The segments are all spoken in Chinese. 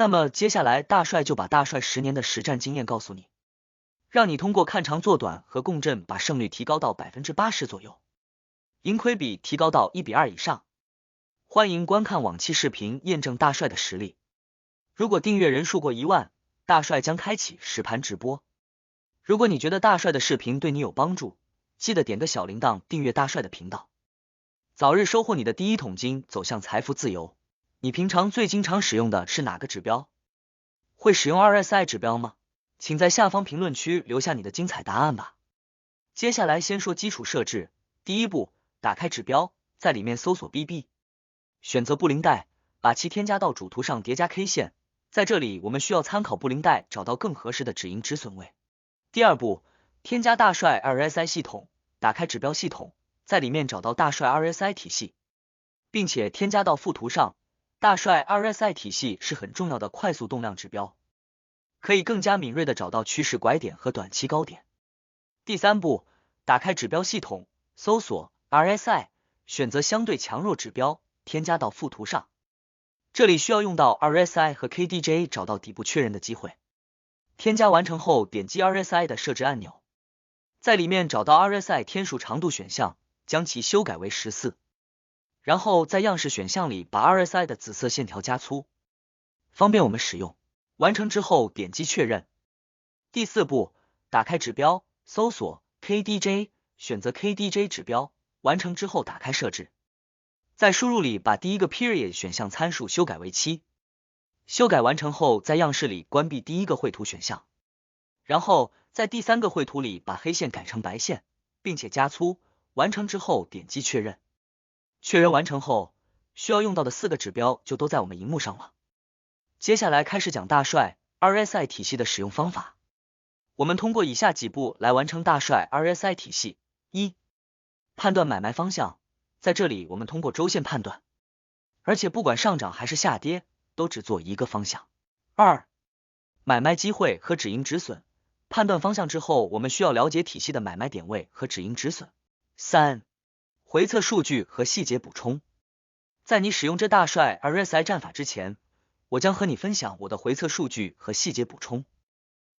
那么接下来大帅就把大帅10年的实战经验告诉你，让你通过看长做短和共振把胜率提高到 80% 左右，盈亏比提高到1:2以上。欢迎观看往期视频验证大帅的实力。如果订阅人数过1万，大帅将开启实盘直播。如果你觉得大帅的视频对你有帮助，记得点个小铃铛订阅大帅的频道，早日收获你的第一桶金，走向财富自由。你平常最经常使用的是哪个指标？会使用 RSI 指标吗？请在下方评论区留下你的精彩答案吧。接下来先说基础设置。第一步，打开指标，在里面搜索 BB， 选择布林带，把其添加到主图上叠加 K 线。在这里我们需要参考布林带找到更合适的止盈止损位。第二步，添加大帅 RSI 系统，打开指标系统，在里面找到大帅 RSI 体系，并且添加到副图上。大帅 RSI 体系是很重要的快速动量指标，可以更加敏锐的找到趋势拐点和短期高点。第三步，打开指标系统，搜索 RSI， 选择相对强弱指标，添加到副图上。这里需要用到 RSI 和 KDJ 找到底部确认的机会。添加完成后，点击 RSI 的设置按钮，在里面找到 RSI 天数长度选项，将其修改为14。然后在样式选项里把 RSI 的紫色线条加粗，方便我们使用。完成之后点击确认。第四步，打开指标，搜索 KDJ， 选择 KDJ 指标，完成之后打开设置，在输入里把第一个 period 选项参数修改为7。修改完成后，在样式里关闭第一个绘图选项，然后在第三个绘图里把黑线改成白线，并且加粗。完成之后点击确认。确认完成后，需要用到的4个指标就都在我们荧幕上了。接下来开始讲大帅 RSI 体系的使用方法。我们通过以下几步来完成大帅 RSI 体系。1. 判断买卖方向，在这里我们通过周线判断，而且不管上涨还是下跌，都只做一个方向。2. 买卖机会和止盈止损，判断方向之后，我们需要了解体系的买卖点位和止盈止损。3. 回测数据和细节补充。在你使用这大帅 RSI 战法之前，我将和你分享我的回测数据和细节补充。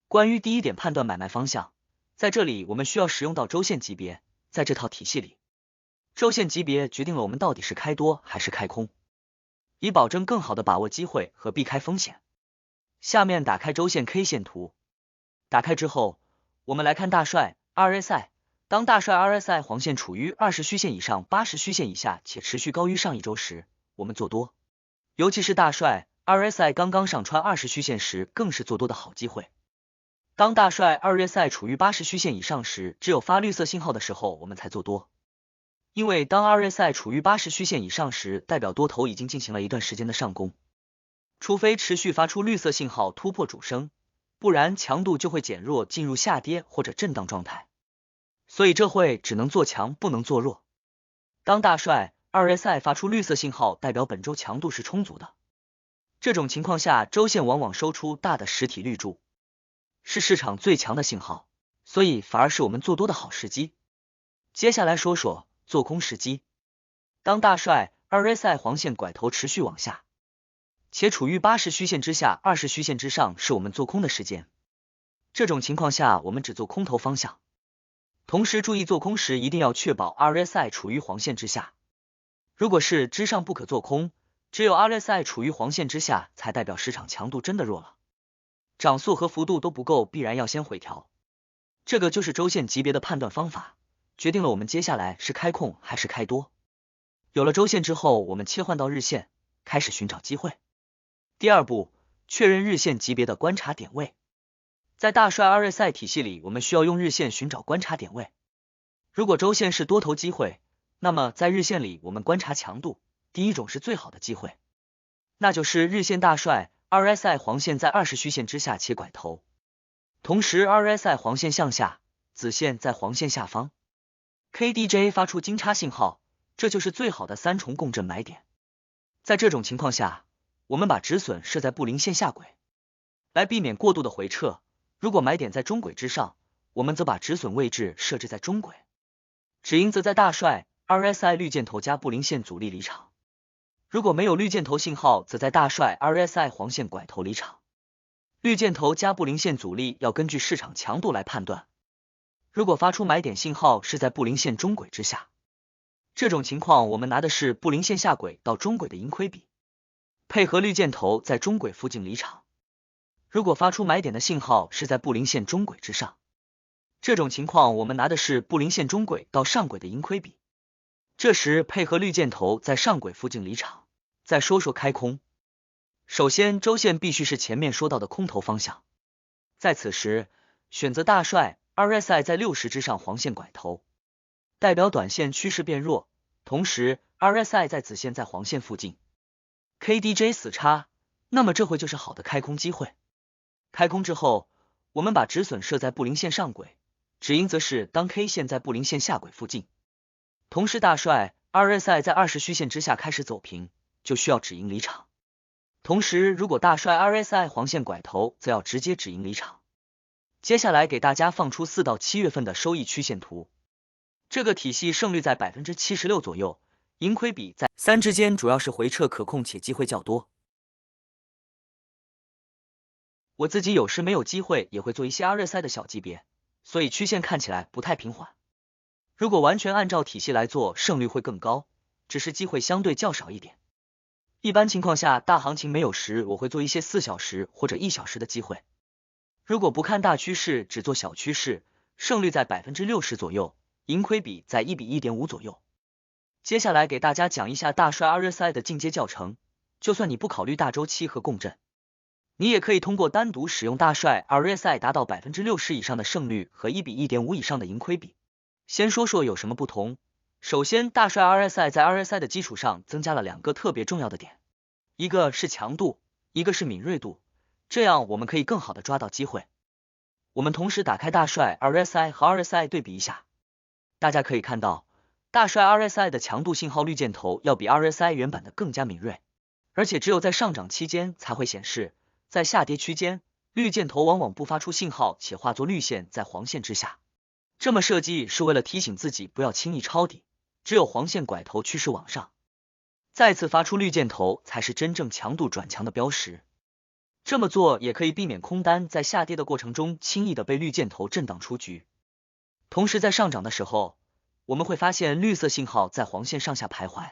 关于第一点判断买卖方向，在这里我们需要使用到周线级别。在这套体系里，周线级别决定了我们到底是开多还是开空，以保证更好的把握机会和避开风险。下面打开周线 K 线图，打开之后，我们来看大帅 RSI。当大帅 RSI 黄线处于20虚线以上、80虚线以下且持续高于上一周时，我们做多。尤其是大帅 RSI 刚刚上穿20虚线时，更是做多的好机会。当大帅 RSI 处于80虚线以上时，只有发绿色信号的时候我们才做多。因为当 RSI 处于80虚线以上时，代表多头已经进行了一段时间的上攻，除非持续发出绿色信号突破主升，不然强度就会减弱，进入下跌或者震荡状态。所以这会只能做强不能做弱。当大帅 RSI 发出绿色信号，代表本周强度是充足的。这种情况下，周线往往收出大的实体绿柱，是市场最强的信号，所以反而是我们做多的好时机。接下来说说做空时机。当大帅 RSI 黄线拐头持续往下，且处于80虚线之下、20虚线之上，是我们做空的时间。这种情况下，我们只做空头方向。同时注意做空时一定要确保 RSI 处于黄线之下，如果是之上不可做空，只有 RSI 处于黄线之下才代表市场强度真的弱了，涨速和幅度都不够，必然要先回调。这个就是周线级别的判断方法，决定了我们接下来是开空还是开多。有了周线之后，我们切换到日线，开始寻找机会。第二步，确认日线级别的观察点位。在大帅 RSI 体系里，我们需要用日线寻找观察点位。如果周线是多头机会，那么在日线里我们观察强度，第一种是最好的机会，那就是日线大帅 RSI 黄线在20虚线之下且拐头，同时 RSI 黄线向下，紫线在黄线下方， KDJ 发出金叉信号，这就是最好的3重共振买点。在这种情况下，我们把止损设在布林线下轨，来避免过度的回撤。如果买点在中轨之上，我们则把止损位置设置在中轨，止盈则在大帅 RSI 绿箭头加布林线阻力离场。如果没有绿箭头信号，则在大帅 RSI 黄线拐头离场。绿箭头加布林线阻力要根据市场强度来判断。如果发出买点信号是在布林线中轨之下，这种情况我们拿的是布林线下轨到中轨的盈亏比，配合绿箭头在中轨附近离场。如果发出买点的信号是在布林线中轨之上，这种情况我们拿的是布林线中轨到上轨的盈亏比，这时配合绿箭头在上轨附近离场。再说说开空，首先周线必须是前面说到的空头方向，在此时选择大帅 RSI 在60之上黄线拐头，代表短线趋势变弱，同时 RSI 在子线在黄线附近 ，KDJ 死叉，那么这会就是好的开空机会。开空之后，我们把止损设在布林线上轨，止盈则是当 K 线在布林线下轨附近，同时大帅 RSI 在20虚线之下开始走平，就需要止盈离场。同时如果大帅 RSI 黄线拐头，则要直接止盈离场。接下来给大家放出4到7月份的收益曲线图，这个体系胜率在 76% 左右，盈亏比在3之间，主要是回撤可控且机会较多。我自己有时没有机会也会做一些 RSI 的小级别，所以曲线看起来不太平缓。如果完全按照体系来做，胜率会更高，只是机会相对较少一点。一般情况下，大行情没有时，我会做一些4小时或者1小时的机会。如果不看大趋势，只做小趋势，胜率在 60% 左右，盈亏比在1比 1.5 左右。接下来给大家讲一下大帅 RSI 的进阶教程，就算你不考虑大周期和共振，你也可以通过单独使用大帅 RSI 达到 60% 以上的胜率和1比 1.5 以上的盈亏比。先说说有什么不同。首先，大帅 RSI 在 RSI 的基础上增加了2个特别重要的点，一个是强度，一个是敏锐度，这样我们可以更好的抓到机会。我们同时打开大帅 RSI 和 RSI 对比一下，大家可以看到，大帅 RSI 的强度信号绿箭头要比 RSI 原版的更加敏锐，而且只有在上涨期间才会显示，在下跌区间，绿箭头往往不发出信号且化作绿线在黄线之下。这么设计是为了提醒自己不要轻易抄底，只有黄线拐头趋势往上，再次发出绿箭头才是真正强度转强的标识。这么做也可以避免空单在下跌的过程中轻易的被绿箭头震荡出局。同时在上涨的时候，我们会发现绿色信号在黄线上下徘徊，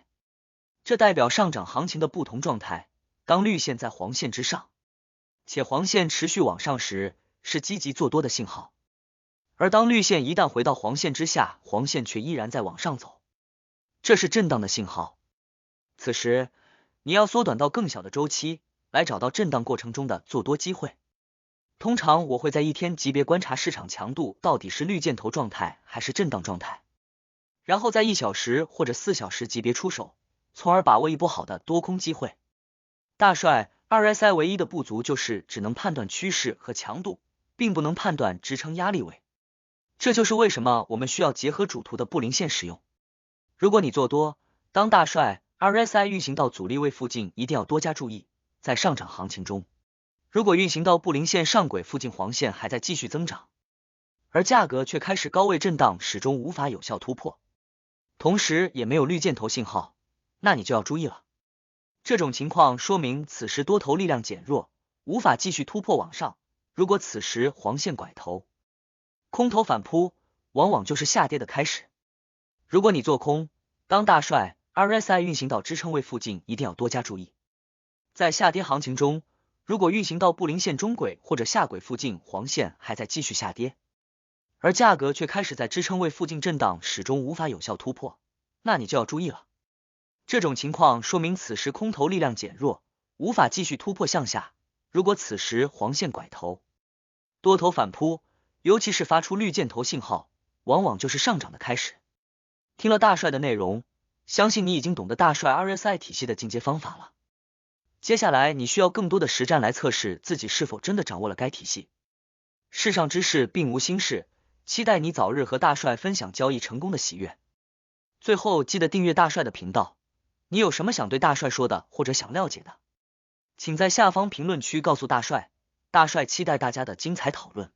这代表上涨行情的不同状态。当绿线在黄线之上，且黄线持续往上时，是积极做多的信号。而当绿线一旦回到黄线之下，黄线却依然在往上走，这是震荡的信号。此时你要缩短到更小的周期，来找到震荡过程中的做多机会。通常我会在1天级别观察市场强度到底是绿箭头状态还是震荡状态，然后在1小时或者4小时级别出手，从而把握一波好的多空机会。大帅 RSI 唯一的不足就是只能判断趋势和强度，并不能判断支撑压力位。这就是为什么我们需要结合主图的布林线使用。如果你做多，当大帅 RSI 运行到阻力位附近，一定要多加注意。在上涨行情中，如果运行到布林线上轨附近，黄线还在继续增长，而价格却开始高位震荡，始终无法有效突破，同时也没有绿箭头信号，那你就要注意了。这种情况说明此时多头力量减弱，无法继续突破往上。如果此时黄线拐头，空头反扑，往往就是下跌的开始。如果你做空，当大帅 RSI 运行到支撑位附近，一定要多加注意。在下跌行情中，如果运行到布林线中轨或者下轨附近，黄线还在继续下跌，而价格却开始在支撑位附近震荡，始终无法有效突破，那你就要注意了。这种情况说明此时空头力量减弱，无法继续突破向下。如果此时黄线拐头，多头反扑，尤其是发出绿箭头信号，往往就是上涨的开始。听了大帅的内容，相信你已经懂得大帅 RSI 体系的进阶方法了。接下来你需要更多的实战来测试自己是否真的掌握了该体系。世上之事并无新事，期待你早日和大帅分享交易成功的喜悦。最后记得订阅大帅的频道，你有什么想对大帅说的或者想了解的，请在下方评论区告诉大帅，大帅期待大家的精彩讨论。